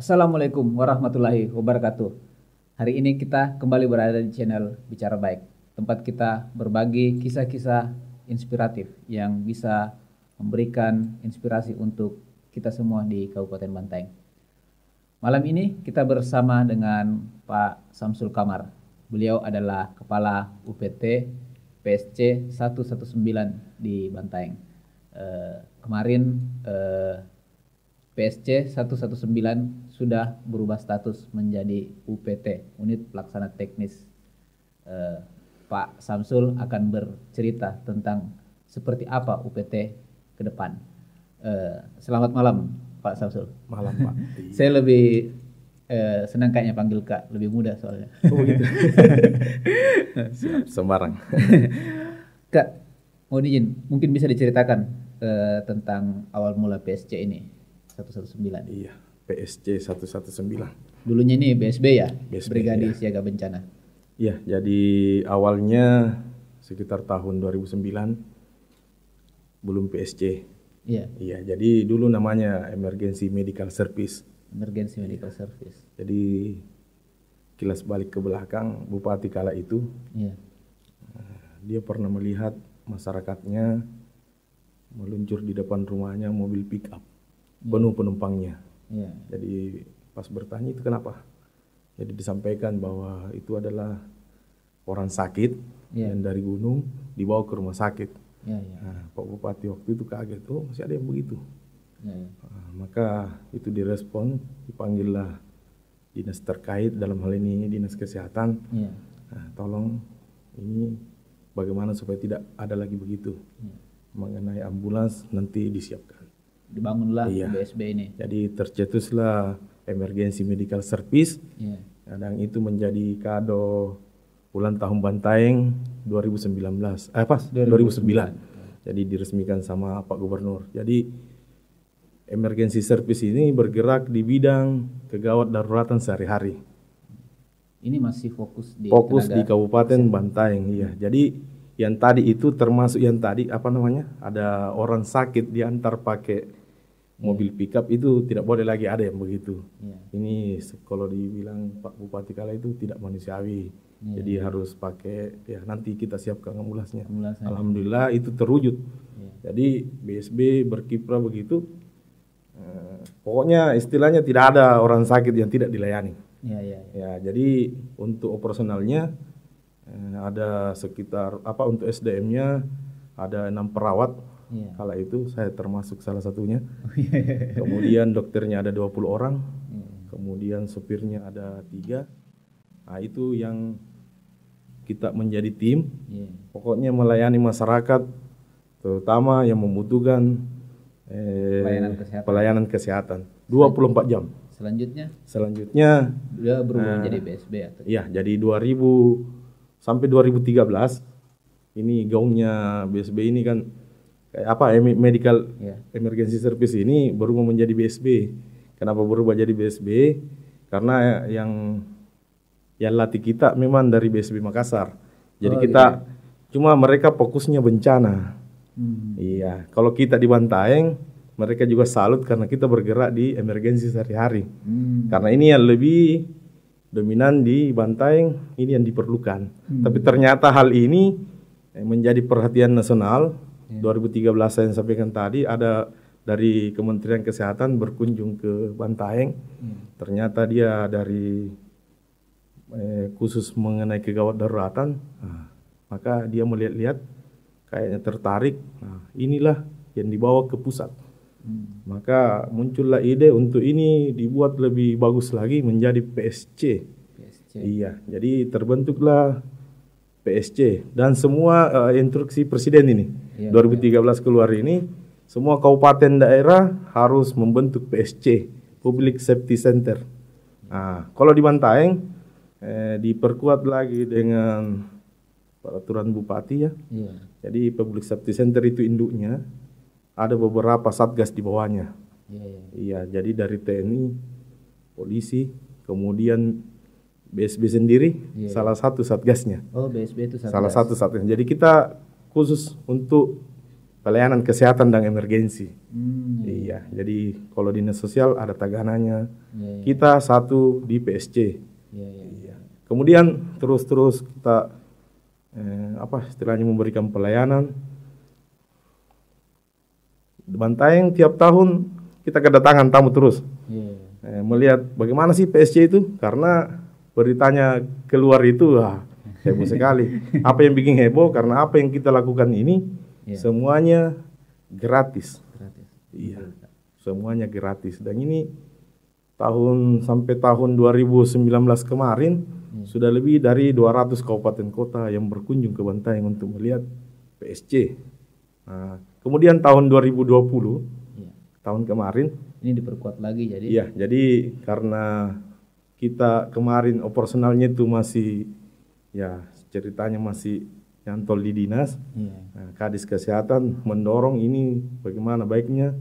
Assalamualaikum warahmatullahi wabarakatuh. Hari ini kita kembali berada di channel Bicara Baik, tempat kita berbagi kisah-kisah inspiratif yang bisa memberikan inspirasi untuk kita semua di Kabupaten Bantaeng. Malam ini kita bersama dengan Pak Samsul Kamar. Beliau adalah Kepala UPT PSC 119 di Bantaeng. Kemarin PSC 119 sudah berubah status menjadi UPT, Unit Pelaksana Teknis. Pak Samsul akan bercerita tentang seperti apa UPT ke depan. Selamat malam Pak Samsul. Malam Pak. Saya lebih senang kayaknya panggil Kak, lebih mudah soalnya. Oh gitu. Siap, sembarang. Kak, mau izin, mungkin bisa diceritakan tentang awal mula PSC ini 119. Iya, PSC 119. Dulunya ini BSB ya, BSB, Brigade ya. Siaga Bencana. Iya, jadi awalnya sekitar tahun 2009 belum PSC. Iya, Iya, jadi dulu namanya Emergency Medical Service. Emergency Medical Service. Jadi kilas balik ke belakang, Bupati kala itu Iya, dia pernah melihat masyarakatnya meluncur di depan rumahnya mobil pick up penuh penumpangnya. iya, Jadi pas bertanya itu kenapa? Jadi disampaikan bahwa itu adalah orang sakit yang dari gunung dibawa ke rumah sakit. iya, iya, Nah, Pak Bupati waktu itu kaget, oh masih ada yang begitu. iya, iya. Nah, maka itu direspon, dipanggillah dinas terkait, dalam hal ini dinas kesehatan. Iya, Nah, tolong ini bagaimana supaya tidak ada lagi begitu. iya. Mengenai ambulans nanti disiapkan. Dibangunlah Iya. BSB ini. Jadi tercetuslah Emergency Medical Service. Iya, Kadang itu menjadi kado ulang tahun Bantaeng 2019. 2009. Jadi diresmikan sama Pak Gubernur. Jadi Emergency Service ini bergerak di bidang kegawat daruratan sehari-hari. ini masih fokus di Fokus tenaga di Kabupaten Bantaeng, iya. Jadi yang tadi itu termasuk yang tadi apa namanya? Ada orang sakit diantar pakai mobil pickup itu tidak boleh lagi ada yang begitu. Iya. Ini kalau dibilang Pak Bupati kala itu tidak manusiawi. Jadi harus pakai ya nanti kita siapkan ambulansnya. Ambulansnya. Alhamdulillah itu terwujud. Iya. Jadi BSB berkiprah begitu. Pokoknya istilahnya tidak ada orang sakit yang tidak dilayani. Iya, iya, iya. Ya, jadi untuk operasionalnya ada sekitar untuk SDM-nya ada 6 perawat. Iya. Kala itu saya termasuk salah satunya. Oh, iya. Kemudian dokternya ada 20 orang. Iya. Kemudian supirnya ada 3. Nah, itu yang kita menjadi tim. Iya. Pokoknya melayani masyarakat terutama yang membutuhkan pelayanan kesehatan 24 jam. Selanjutnya Dia berubah menjadi BSB atau? iya, jadi 2000 sampai 2013 ini gaungnya BSB ini kan kayak medical emergency service ini berubah menjadi BSB. Kenapa berubah jadi BSB? Karena yang latih kita memang dari BSB Makassar. Jadi kita cuma mereka fokusnya bencana. Iya, kalau kita di Bantaeng mereka juga salut karena kita bergerak di emergensi sehari-hari. Karena ini yang lebih dominan di Bantaeng, ini yang diperlukan. Tapi ternyata hal ini menjadi perhatian nasional. 2013 saya sampaikan tadi ada dari Kementerian Kesehatan berkunjung ke Bantaeng. Ternyata dia dari khusus mengenai kegawat daruratan. Maka dia melihat-lihat kayaknya tertarik. Nah, inilah yang dibawa ke pusat. Maka muncullah ide untuk ini dibuat lebih bagus lagi menjadi PSC. Iya, jadi terbentuklah PSC dan semua instruksi presiden ini 2013 keluar ini semua kabupaten daerah harus membentuk PSC, Public Safety Center. Nah, kalau di Bantaeng diperkuat lagi dengan peraturan bupati ya. Iya. Jadi Public Safety Center itu induknya ada beberapa satgas di bawahnya. Iya, iya. Iya, jadi dari TNI, polisi, kemudian BSB sendiri salah satu satgasnya. Oh, BSB itu Salah satu satgas. Jadi kita khusus untuk pelayanan kesehatan dan emergensi. Iya, jadi kalau dinas sosial ada tagananya. Kita satu di PSC. Iya. Kemudian terus kita istilahnya memberikan pelayanan. Bantaeng tiap tahun kita kedatangan tamu terus. Melihat bagaimana sih PSC itu, karena beritanya keluar itu heboh sekali. Apa yang bikin heboh karena apa yang kita lakukan ini semuanya gratis. Iya, semuanya gratis. Dan ini sampai tahun 2019 kemarin sudah lebih dari 200 kabupaten kota yang berkunjung ke Bantaeng untuk melihat PSC. Nah, kemudian tahun 2020, tahun kemarin ini diperkuat lagi jadi. Iya, jadi karena kita kemarin operasionalnya itu masih ceritanya masih nyantol di dinas. Nah, Kadis Kesehatan mendorong ini bagaimana baiknya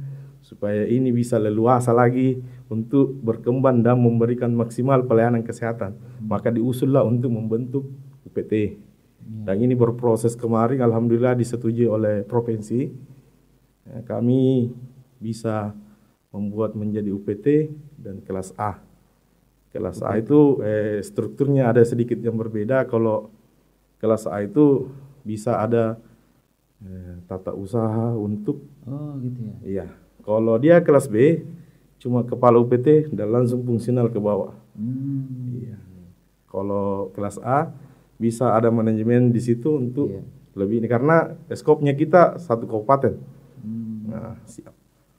supaya ini bisa leluasa lagi untuk berkembang dan memberikan maksimal pelayanan kesehatan. Maka diusullah untuk membentuk UPT. Dan ini berproses kemarin, alhamdulillah disetujui oleh provinsi. Kami bisa membuat menjadi UPT dan kelas A. Kelas A itu strukturnya ada sedikit yang berbeda. Kalau kelas A itu bisa ada tata usaha untuk. Oh gitu ya. Iya. Kalau dia kelas B cuma kepala UPT dan langsung fungsional ke bawah. Iya. Kalau kelas A bisa ada manajemen di situ untuk lebih ini karena skopnya kita satu kabupaten. Nah, siap.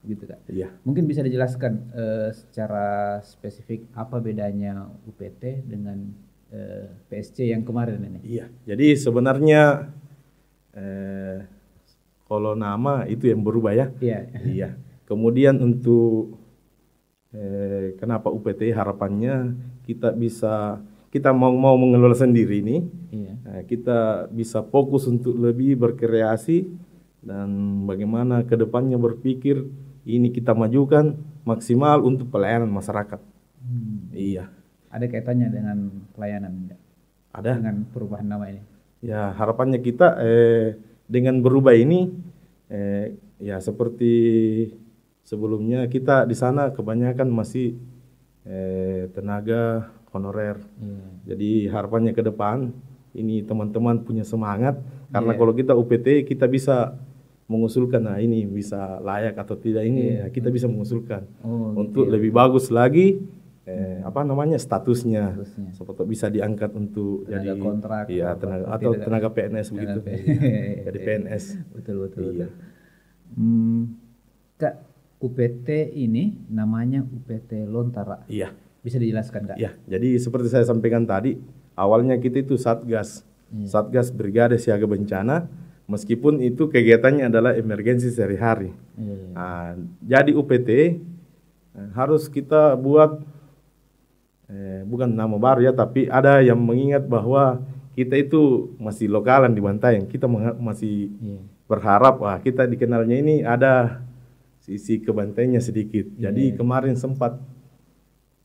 Gitu Kak. Iya. Mungkin bisa dijelaskan secara spesifik apa bedanya UPT dengan PSC yang kemarin ini? Iya. Jadi sebenarnya kalau nama itu yang berubah ya. Iya. Kemudian untuk kenapa UPT, harapannya kita mau mengelola sendiri ini. Kita bisa fokus untuk lebih berkreasi dan bagaimana kedepannya berpikir ini kita majukan maksimal untuk pelayanan masyarakat. Iya. Ada kaitannya dengan pelayanan enggak? Ada. Dengan perubahan nama ini? Ya, harapannya kita dengan berubah ini ya seperti sebelumnya kita di sana kebanyakan masih tenaga honorer. Jadi harapannya ke depan ini teman-teman punya semangat karena kalau kita UPT kita bisa mengusulkan ini bisa layak atau tidak ini kita bisa mengusulkan untuk lebih bagus lagi statusnya seperti bisa diangkat untuk tenaga jadi kontrak tenaga PNS begitu. Jadi PNS. Betul. Kak, UPT ini namanya UPT Lontara. Iya. Bisa dijelaskan Kak? Iya. Jadi seperti saya sampaikan tadi, awalnya kita itu Satgas Brigade Siaga Bencana. Meskipun itu kegiatannya adalah emergensi sehari-hari. Nah, jadi UPT harus kita buat bukan nama baru ya, tapi ada yang mengingat bahwa kita itu masih lokalan di Bantaeng. Kita masih berharap kita dikenalnya ini ada sisi kebantaengnya sedikit. Jadi kemarin sempat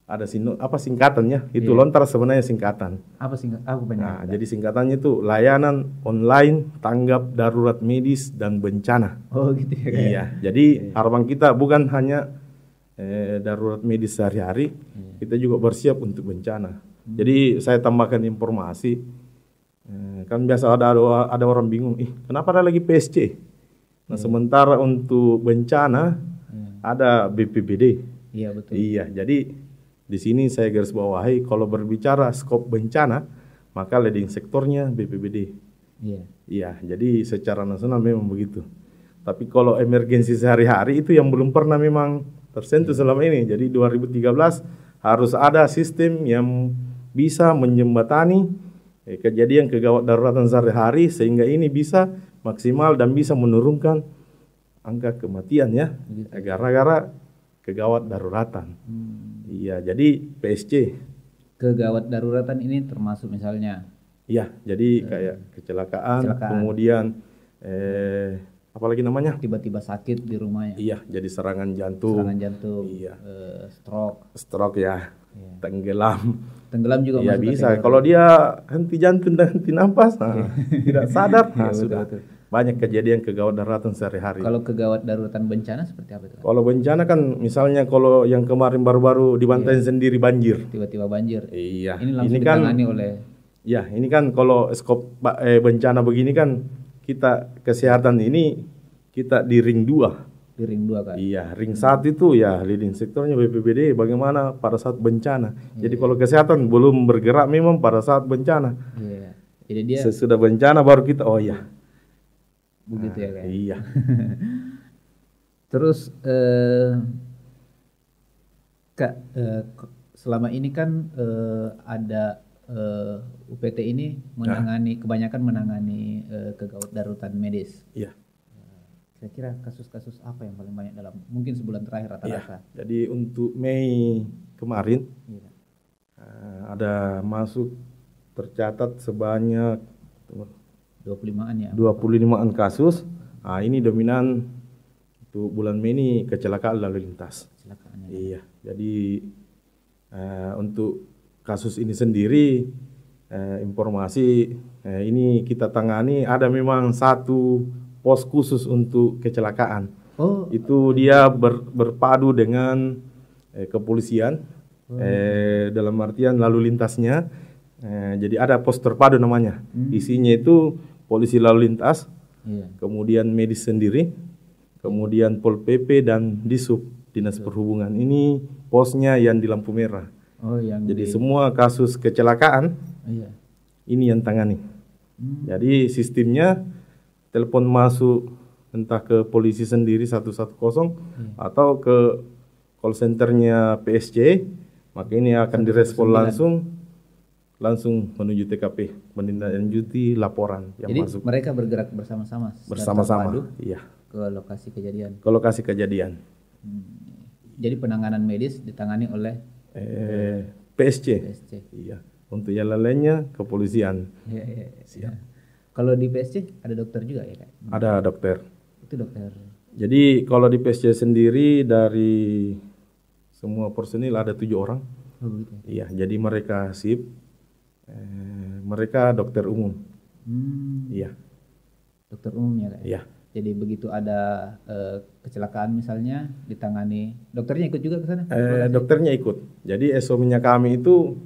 ada singkatannya itu Lontar sebenarnya singkatan. Apa banyak? Nah, jadi singkatannya itu layanan online tanggap darurat medis dan bencana. Oh gitu ya. Iya. Jadi harapan kita bukan hanya darurat medis sehari-hari, kita juga bersiap untuk bencana. Jadi saya tambahkan informasi, kan biasa ada orang bingung, kenapa ada lagi PSC? Nah sementara untuk bencana ada BPBD. Iya betul. Iya. Jadi di sini saya garis bawahi kalau berbicara skop bencana maka leading sektornya BPBD. Iya, jadi secara nasional memang begitu. Tapi kalau emergensi sehari-hari itu yang belum pernah memang tersentuh selama ini. Jadi 2013 harus ada sistem yang bisa menjembatani kejadian kegawat daruratan sehari-hari sehingga ini bisa maksimal dan bisa menurunkan angka kematian ya gara-gara kegawat daruratan. Iya, jadi PSC. Kegawat daruratan ini termasuk misalnya? Iya, jadi kayak kecelakaan. Kemudian apalagi namanya? Tiba-tiba sakit di rumahnya. Iya, jadi serangan jantung. Iya. Stroke ya. Tenggelam juga iya bisa. Kalau dia henti jantung dan henti nafas, tidak sadar, sudah. banyak kejadian kegawat daruratan sehari-hari. Kalau kegawat daruratan bencana seperti apa itu? Kalau bencana kan misalnya kalau yang kemarin baru-baru di Bantaeng sendiri banjir. Tiba-tiba banjir. Iya. Ini langsung ditangani oleh. Ya, ini kan kalau skop bencana begini kan kita kesehatan ini kita di ring 2. Di ring 2 kan? Iya, ring 1 itu ya leading sektornya BPBD bagaimana pada saat bencana. Jadi kalau kesehatan belum bergerak memang pada saat bencana. Iya. Jadi dia sesudah bencana baru kita begitu ya kayak. Iya. Terus Kak, selama ini kan ada UPT ini kebanyakan menangani kegawat daruratan medis. Iya. Kira-kira kasus-kasus apa yang paling banyak dalam mungkin sebulan terakhir rata-rata? Ya, jadi untuk Mei kemarin ada masuk tercatat sebanyak 25-an ya. 25-an kasus. Ini dominan untuk bulan Mei ini kecelakaan lalu lintas. Iya. Jadi untuk kasus ini sendiri informasi ini kita tangani ada memang satu pos khusus untuk kecelakaan. Itu dia berpadu dengan kepolisian dalam artian lalu lintasnya. Jadi ada pos terpadu namanya. Isinya itu polisi lalu lintas, kemudian medis sendiri, kemudian Pol PP dan Disub Dinas Perhubungan. Ini posnya yang di lampu merah. Jadi semua kasus kecelakaan ini yang tangani. Jadi sistemnya telepon masuk entah ke polisi sendiri 110 atau ke call centernya PSC, maka ini akan direspon langsung menuju TKP menindaklanjuti laporan yang jadi masuk. Mereka bergerak bersama-sama iya, ke lokasi kejadian. Jadi penanganan medis ditangani oleh PSC. Iya. Untuk yang lainnya kepolisian. Siap. Kalau di PSC ada dokter juga ya Kak? Ada dokter. Itu dokter. Jadi kalau di PSC sendiri dari semua personil ada 7 orang. Begitu. Iya, jadi mereka sip. Mereka dokter umum. Iya. Dokter umum ya Kak? Iya. Jadi begitu ada kecelakaan misalnya ditangani, dokternya ikut juga ke sana? Dokternya ikut. Jadi SOP-nya kami itu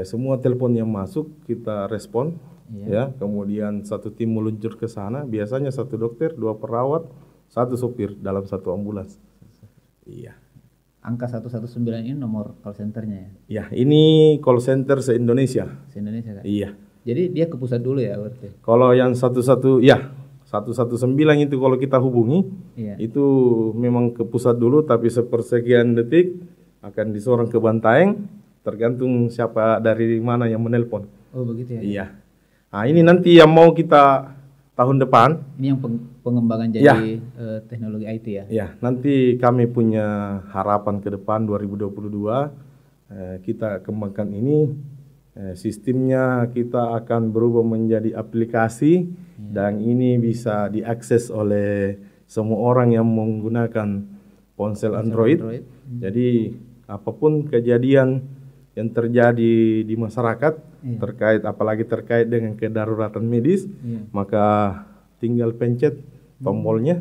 semua telepon yang masuk kita respon. Ya, kemudian satu tim meluncur ke sana, biasanya 1 dokter, 2 perawat, 1 sopir dalam 1 ambulans. Iya. Angka 119 ini nomor call centernya ya? Ya, ini call center se-Indonesia. Se-Indonesia kan? Iya. Jadi dia ke pusat dulu ya berarti? Kalau yang 119 itu kalau kita hubungi, itu memang ke pusat dulu, tapi sepersekian detik akan disorong ke Bantaeng, tergantung siapa dari mana yang menelpon. Oh begitu ya? Iya. Nah ini nanti yang mau kita tahun depan. Ini yang pengembangan jadi teknologi IT ya? Ya, nanti kami punya harapan ke depan 2022 kita kembangkan ini sistemnya kita akan berubah menjadi aplikasi dan ini bisa diakses oleh semua orang yang menggunakan ponsel Android. Jadi apapun kejadian yang terjadi di masyarakat apalagi terkait dengan kedaruratan medis, maka tinggal pencet tombolnya,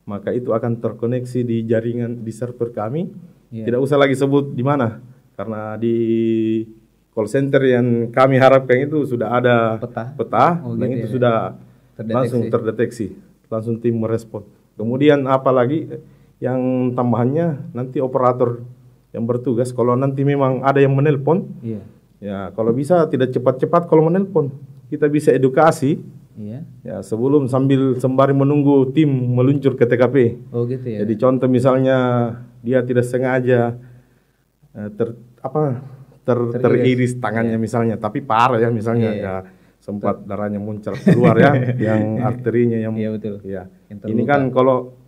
maka itu akan terkoneksi di jaringan di server kami. Tidak usah lagi sebut di mana, karena di call center yang kami harapkan itu sudah ada peta dan itu sudah langsung terdeteksi, langsung tim merespon. Kemudian apalagi yang tambahannya nanti operator yang bertugas kalau nanti memang ada yang menelpon, ya kalau bisa tidak cepat-cepat kalau menelpon, kita bisa edukasi, ya sebelum sembari menunggu tim meluncur ke TKP. Oh gitu ya. Jadi contoh misalnya dia tidak sengaja teriris tangannya misalnya, tapi parah ya misalnya ya sempat darahnya muncul keluar ya, yang arterinya yang betul. Ya. Ini kan kalau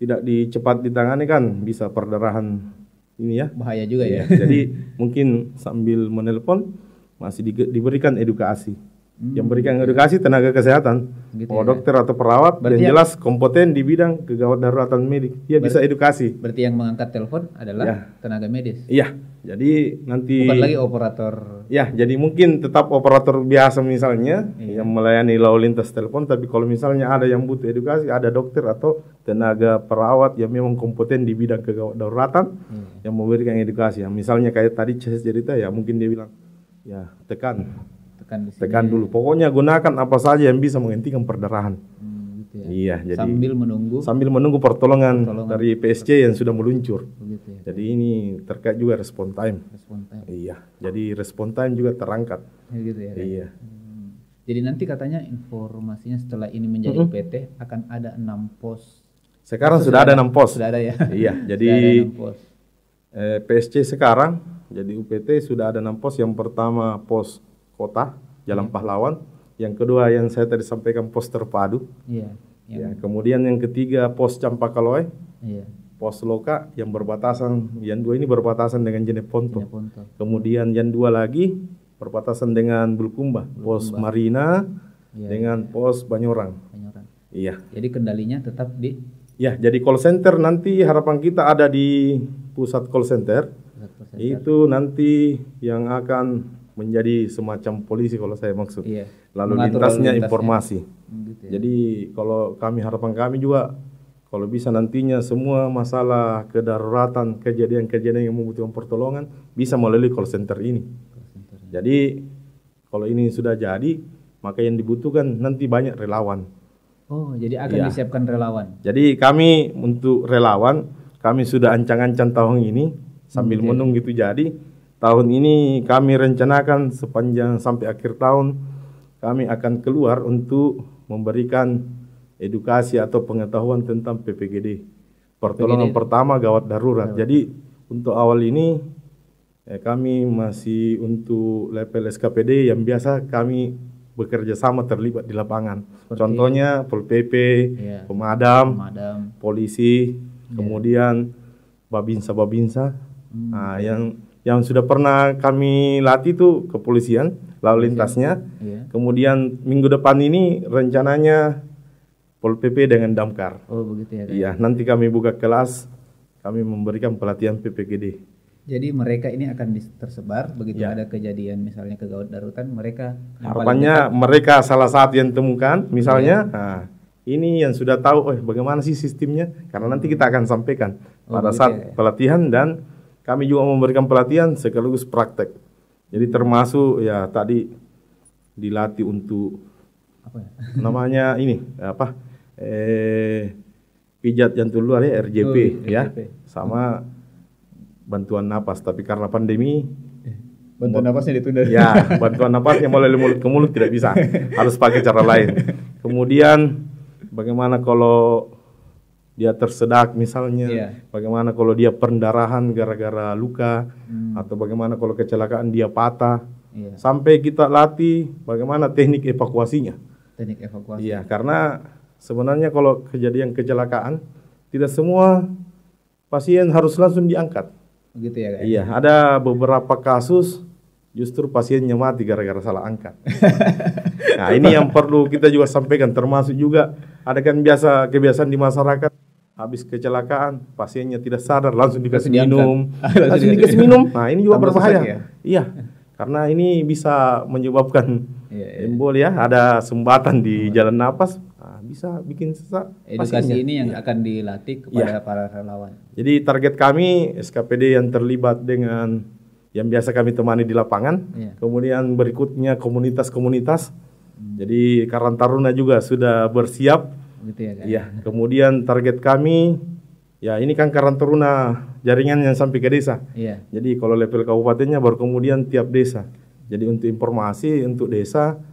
tidak cepat ditangani kan bisa perdarahan. Ini ya bahaya juga ya. Jadi mungkin sambil menelpon masih diberikan edukasi. Yang berikan edukasi tenaga kesehatan, Gitu mau ya, dokter atau perawat, Berarti yang jelas kompeten di bidang kegawat daruratan medik. Dia bisa edukasi. berarti yang mengangkat telepon adalah tenaga medis. Iya, jadi nanti Bukan lagi operator. ya, jadi mungkin tetap operator biasa misalnya yang melayani lalu lintas telepon, tapi kalau misalnya ada yang butuh edukasi, ada dokter atau tenaga perawat yang memang kompeten di bidang kegawat daruratan yang memberikan edukasi. Yang misalnya kayak tadi saya cerita ya, mungkin dia bilang ya tekan Tekan di sini. dulu. Pokoknya gunakan apa saja yang bisa menghentikan perdarahan. Gitu ya. Iya, jadi Sambil menunggu pertolongan dari PSC yang sudah meluncur. begitu ya. Jadi ini terkait juga respon time. Respon time. Iya, jadi respon time juga terangkat. Gitu ya. Iya. Jadi nanti katanya informasinya setelah ini menjadi UPT akan ada 6 pos. Sekarang sudah ada 6 pos. Sudah ada ya. Iya, jadi Sudah ada 6 pos. PSC sekarang jadi UPT sudah ada 6 pos. Yang pertama pos kota Jalan Pahlawan, yang kedua yang saya tadi sampaikan pos terpadu. Iya. Ya, kemudian yang ketiga pos Campakaloe, Iya. pos Loka yang berbatasan, yang dua ini berbatasan dengan Jeneponto. Ponto. Kemudian yang dua lagi berbatasan dengan Bulukumba, pos Marina dengan pos Banyorang. Banyoran. Iya. Jadi kendalinya tetap di Ya, jadi call center nanti harapan kita ada di pusat call center. Itu nanti yang akan menjadi semacam polisi kalau saya maksud. Iya. Lalu Mengatur lintasnya lalu lintasnya. informasi. Gitu ya. Jadi kalau harapan kami juga kalau bisa nantinya semua masalah kedaruratan, kejadian-kejadian yang membutuhkan pertolongan bisa melalui call center ini. Jadi kalau ini sudah jadi, maka yang dibutuhkan nanti banyak relawan. Oh, jadi akan disiapkan relawan. Jadi kami untuk relawan, kami sudah ancang-ancang tahun ini sambil menunggu itu jadi. Tahun ini kami rencanakan sepanjang sampai akhir tahun kami akan keluar untuk memberikan edukasi atau pengetahuan tentang PPGD. Pertolongan pertama gawat darurat. Jadi untuk awal ini kami masih untuk level SKPD yang biasa kami bekerja sama terlibat di lapangan. Contohnya Pol PP, pemadam, polisi, kemudian babinsa. Nah, yang sudah pernah kami latih itu kepolisian lalu lintasnya. Kemudian minggu depan ini rencananya Pol PP dengan Damkar. Oh, begitu ya. Iya, nanti kami buka kelas, kami memberikan pelatihan PPGD. Jadi mereka ini akan tersebar begitu ada kejadian misalnya kegawat darurat, mereka harapannya mereka salah satu yang temukan misalnya ini yang sudah tahu bagaimana sih sistemnya, karena nanti kita akan sampaikan pada saat pelatihan, dan kami juga memberikan pelatihan sekaligus praktek. Jadi termasuk ya tadi dilatih untuk namanya ini pijat jantung luar ya, RJP ya, sama bantuan napas, tapi karena pandemi bantuan napasnya ditunda. Ya, bantuan napasnya melalui mulut ke mulut tidak bisa, harus pakai cara lain. Kemudian bagaimana kalau dia tersedak misalnya, bagaimana kalau dia pendarahan gara-gara luka, atau bagaimana kalau kecelakaan dia patah, sampai kita latih bagaimana teknik evakuasinya. Teknik evakuasi. Iya, karena sebenarnya kalau kejadian kecelakaan tidak semua pasien harus langsung diangkat. Begitu ya, guys? Iya, ada beberapa kasus justru pasiennya mati gara-gara salah angkat. Nah, ini yang perlu kita juga sampaikan, termasuk juga ada kan kebiasaan di masyarakat, habis kecelakaan pasiennya tidak sadar langsung dikasih minum. Langsung dikasih minum. Nah, ini juga berbahaya. Iya. Karena ini bisa menyebabkan embol ya, ada sumbatan di jalan napas. Bisa bikin sesak. Edukasi ini yang akan dilatih kepada para relawan. Jadi target kami SKPD yang terlibat dengan yang biasa kami temani di lapangan. Kemudian berikutnya komunitas-komunitas. Jadi Karang Taruna juga sudah bersiap. Gitu ya, kan? Iya. Kemudian target kami ya ini kan Karang Taruna jaringan yang sampai ke desa. Jadi kalau level kabupatennya baru kemudian tiap desa. Jadi untuk informasi untuk desa,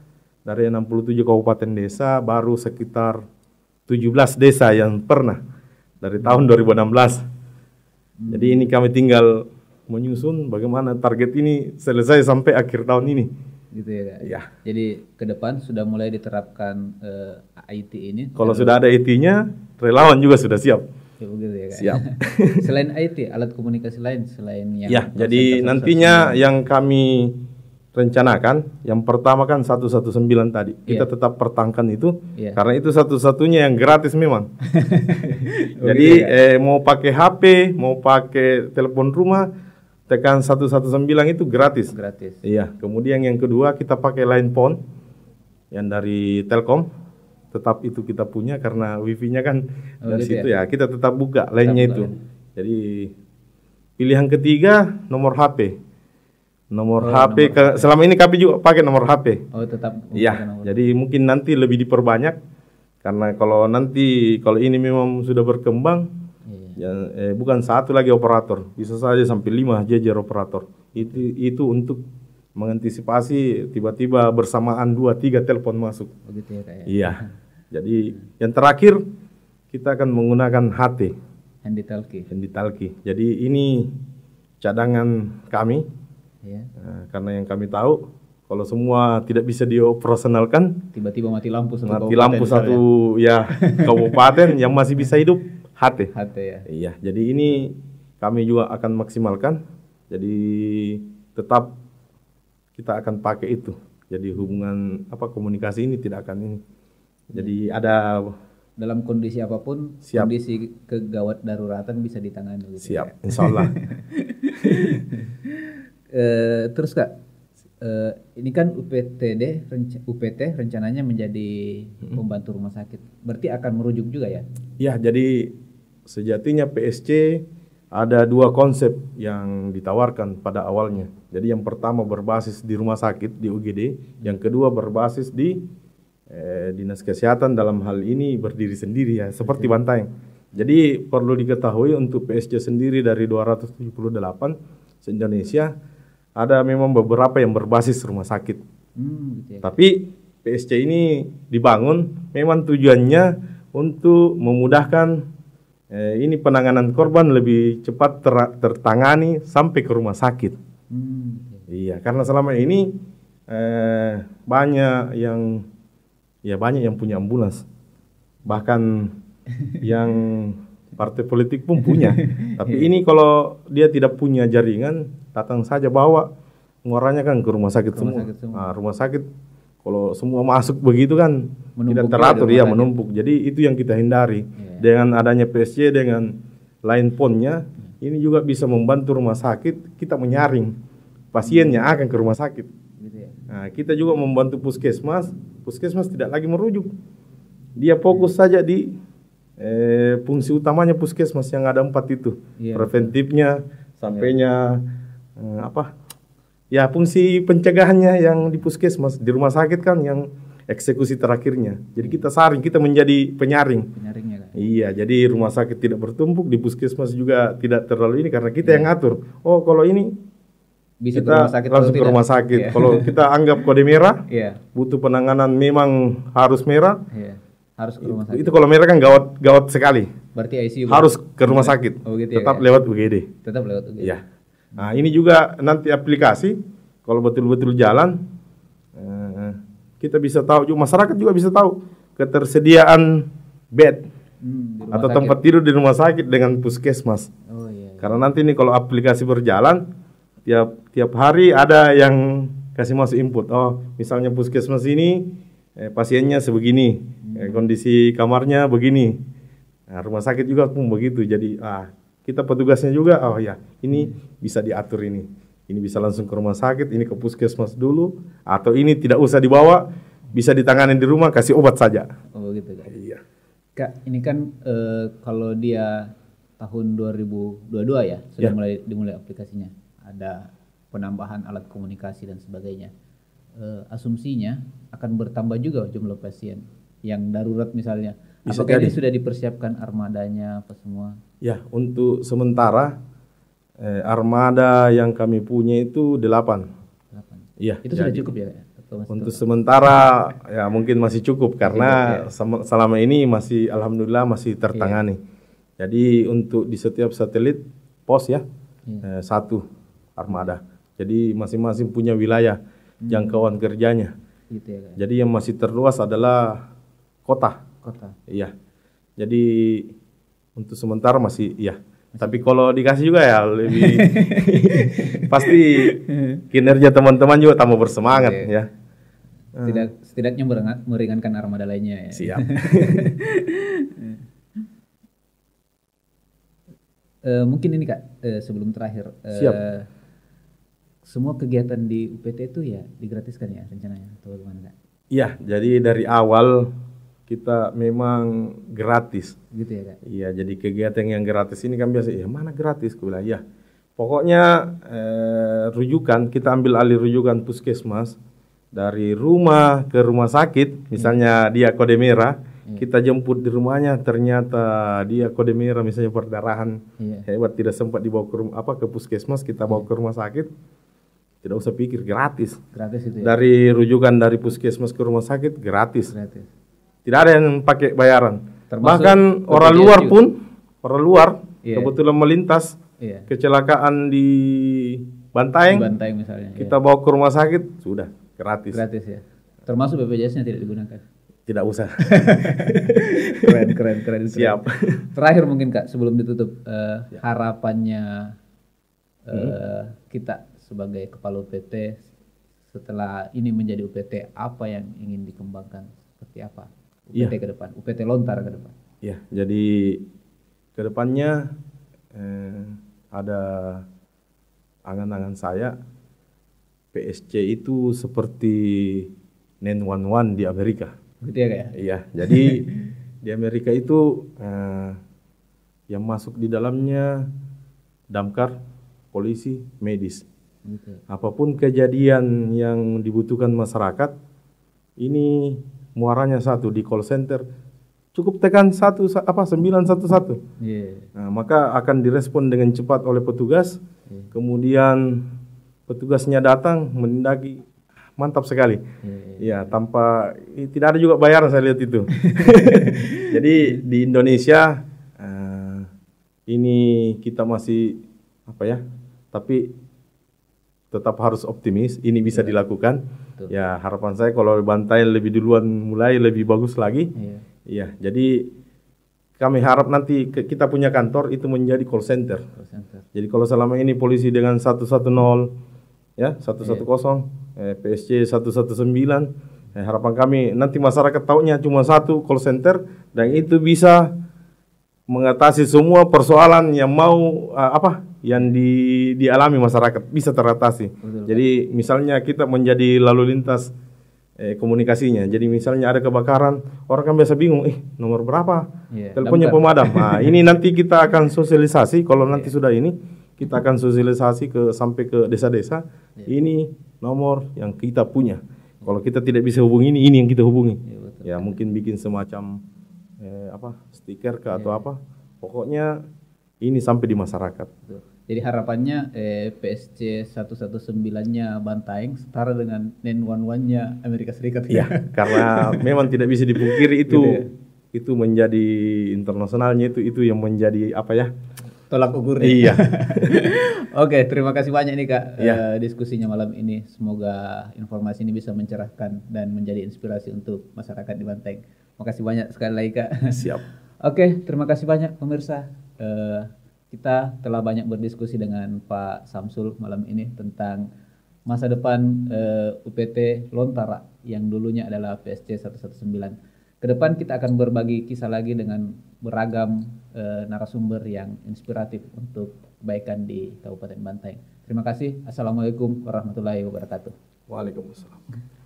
dari 67 kabupaten desa, baru sekitar 17 desa yang pernah dari tahun 2016. Jadi ini kami tinggal menyusun bagaimana target ini selesai sampai akhir tahun ini. Gitu ya, Kak? Ya. Jadi ke depan sudah mulai diterapkan IT ini. Kalau sudah ada IT-nya, relawan juga sudah siap. Ya, begitu ya, Kak? Siap. Selain IT, alat komunikasi lain selain yang jadi nantinya yang kami rencanakan, yang pertama kan 119 tadi. Kita tetap pertahankan itu, karena itu satu-satunya yang gratis memang. Jadi mau pakai HP, mau pakai telepon rumah, tekan 119 itu gratis. Gratis. Iya. Kemudian yang kedua kita pakai line phone yang dari Telkom, tetap itu kita punya karena wifi-nya kan dari situ ya. Kita tetap buka line-nya itu. Jadi pilihan ketiga nomor HP. Nomor HP selama ini kami juga pakai nomor HP. Oh, tetap. Iya. Jadi mungkin nanti lebih diperbanyak karena kalau ini memang sudah berkembang, bukan satu lagi operator, bisa saja sampai 5 jejer operator. Itu untuk mengantisipasi tiba-tiba bersamaan 2-3 telepon masuk. Begitu ya, Kak ya. Iya. Jadi yang terakhir kita akan menggunakan HT. Handy talkie. Jadi ini cadangan kami. Nah, karena yang kami tahu kalau semua tidak bisa dioperasionalkan, tiba-tiba mati lampu satu kabupaten yang masih bisa hidup HT ya. Iya, jadi ini kami juga akan maksimalkan. Jadi tetap kita akan pakai itu. Jadi hubungan komunikasi ini tidak akan ini. Jadi ada dalam kondisi apapun, kondisi kegawat daruratan bisa ditangani gitu. Siap, insya Allah. Terus Kak, ini kan UPT rencananya menjadi pembantu rumah sakit. Berarti akan merujuk juga ya? Ya, jadi sejatinya PSC ada 2 konsep yang ditawarkan pada awalnya. Jadi yang pertama berbasis di rumah sakit di UGD, yang kedua berbasis di Dinas Kesehatan, dalam hal ini berdiri sendiri ya, seperti Bantaeng. Jadi perlu diketahui untuk PSC sendiri dari 278 se-Indonesia ada memang beberapa yang berbasis rumah sakit. Gitu ya. Tapi PSC ini dibangun memang tujuannya untuk memudahkan ini penanganan korban lebih cepat tertangani sampai ke rumah sakit. Iya, karena selama ini banyak yang punya ambulans, bahkan yang partai politik pun punya. Tapi ini kalau dia tidak punya jaringan, datang saja bawa, ngoranya kan ke rumah sakit semua. Nah, rumah sakit kalau semua masuk begitu kan tidak teratur ya, menumpuk. Jadi itu yang kita hindari. Dengan adanya PSC dengan line phone-nya, ini juga bisa membantu rumah sakit kita menyaring pasiennya akan ke rumah sakit. Nah, kita juga membantu puskesmas tidak lagi merujuk. Dia fokus saja di fungsi utamanya puskesmas yang ada 4 itu. Preventifnya, sampainya fungsi pencegahannya yang di puskesmas. Di rumah sakit kan yang eksekusi terakhirnya. Jadi kita saring, kita menjadi penyaring. Penyarinya kan? Iya, jadi rumah sakit tidak bertumpuk, di puskesmas juga tidak terlalu ini karena kita yang ngatur. Oh, kalau ini bisa kita langsung ke rumah sakit. Kalau kita anggap kode merah, butuh penanganan memang harus merah. Harus ke rumah sakit. Itu kalau merah kan gawat sekali. Berarti ICU harus ke rumah sakit. Gitu tetap ya, lewat UGD. Tetap lewat UGD. Ya. Nah, ini juga nanti aplikasi kalau betul-betul jalan, kita bisa tahu juga, masyarakat juga bisa tahu ketersediaan bed atau tempat tidur di rumah sakit dengan puskesmas. Karena nanti nih kalau aplikasi berjalan, tiap hari ada yang kasih masuk input. Oh, misalnya puskesmas ini pasiennya sebegini, kondisi kamarnya begini. Nah, rumah sakit juga pun begitu. Jadi kita petugasnya juga, ini bisa diatur ini. Ini bisa langsung ke rumah sakit, ini ke puskesmas dulu, atau ini tidak usah dibawa, bisa ditangani di rumah, kasih obat saja. Oh gitu Kak. Iya. Kak, ini kan kalau dia tahun 2022 ya, sudah dimulai aplikasinya. Ada penambahan alat komunikasi dan sebagainya. Asumsinya akan bertambah juga jumlah pasien yang darurat misalnya. Apakah ini sudah dipersiapkan armadanya apa semua? Ya, untuk sementara armada yang kami punya itu 8. Iya. Itu sudah cukup ya? Untuk sementara ya mungkin masih cukup karena selama ini masih alhamdulillah masih tertangani. Jadi untuk di setiap satelit pos ya 1 armada. Jadi masing-masing punya wilayah jangkauan kerjanya. Gitu ya, Kak. Jadi yang masih terluas adalah kota. Kota. Iya. Jadi untuk sementara masih Tapi kalau dikasih juga ya lebih pasti kinerja teman-teman juga tambah bersemangat ya. Setidaknya meringankan armada lainnya ya. Siap. Mungkin ini Kak, sebelum terakhir. Siap. Semua kegiatan di UPT itu ya digratiskan ya rencananya atau bagaimana Kak? Iya, jadi dari awal kita memang gratis. Gitu ya Kak? Iya, jadi kegiatan yang gratis ini kan biasa, ya mana gratis? Aku bilang, ya. Pokoknya rujukan, kita ambil alih rujukan puskesmas. Dari rumah ke rumah sakit, misalnya dia kode merah, kita jemput di rumahnya, ternyata dia kode merah, misalnya perdarahan hebat, tidak sempat dibawa ke puskesmas, kita bawa ke rumah sakit, tidak usah pikir, gratis. Gratis itu ya? Dari rujukan dari puskesmas ke rumah sakit, gratis. Tidak ada yang pakai bayaran. Bahkan orang luar pun, kebetulan melintas, kecelakaan di Bantaeng, misalnya, kita bawa ke rumah sakit, sudah. Gratis ya. Termasuk BPJS-nya tidak digunakan. Tidak usah. keren. Siap. Terakhir mungkin Kak sebelum ditutup, harapannya kita sebagai kepala UPT setelah ini menjadi UPT, apa yang ingin dikembangkan? Seperti apa UPT ke depan? UPT Lontar ke depan? Ya, jadi ke depannya ada angan-angan saya. PSC itu seperti 911 di Amerika. Gitu ya Kak? Iya, jadi di Amerika itu yang masuk di dalamnya damkar, polisi, medis. Gitu. Apapun kejadian yang dibutuhkan masyarakat, ini muaranya satu di call center. Cukup tekan 911. Nah, maka akan direspon dengan cepat oleh petugas. Kemudian petugasnya datang menindaki, mantap sekali. Ya, tanpa tidak ada juga bayaran saya lihat itu. Jadi di Indonesia ini kita masih tapi tetap harus optimis. Ini bisa dilakukan. Betul. Ya, harapan saya kalau Bantaeng lebih duluan mulai lebih bagus lagi. Ya, jadi kami harap nanti kita punya kantor itu menjadi call center. Jadi kalau selama ini polisi dengan 110 ya 110, PSC 119, harapan kami nanti masyarakat taunya cuma satu call center dan itu bisa mengatasi semua persoalan yang yang dialami masyarakat bisa teratasi. Betul. Jadi misalnya kita menjadi lalu lintas komunikasinya. Jadi misalnya ada kebakaran, orang kan biasa bingung, nomor berapa? Teleponnya pemadam. Nah, ini nanti kita akan sosialisasi kalau nanti sudah ini. Kita akan sosialisasi sampai ke desa-desa. Ini nomor yang kita punya. Kalau kita tidak bisa hubungi ini yang kita hubungi. Ya mungkin bikin semacam stiker atau apa. Pokoknya ini sampai di masyarakat. Jadi harapannya PSC 119-nya Bantaeng setara dengan 911-nya Amerika Serikat. Ya, karena memang tidak bisa dipungkiri itu itu menjadi internasionalnya itu yang menjadi tolak ukurnya. Iya. Oke, terima kasih banyak nih Kak diskusinya malam ini. Semoga informasi ini bisa mencerahkan dan menjadi inspirasi untuk masyarakat di Bantaeng. Makasih banyak sekali lagi Kak. Siap. Oke, terima kasih banyak pemirsa. Kita telah banyak berdiskusi dengan Pak Samsul malam ini tentang masa depan UPT Lontara yang dulunya adalah PSC 119. Kedepan kita akan berbagi kisah lagi dengan beragam narasumber yang inspiratif untuk kebaikan di Kabupaten Bantaeng. Terima kasih. Assalamualaikum warahmatullahi wabarakatuh. Waalaikumsalam.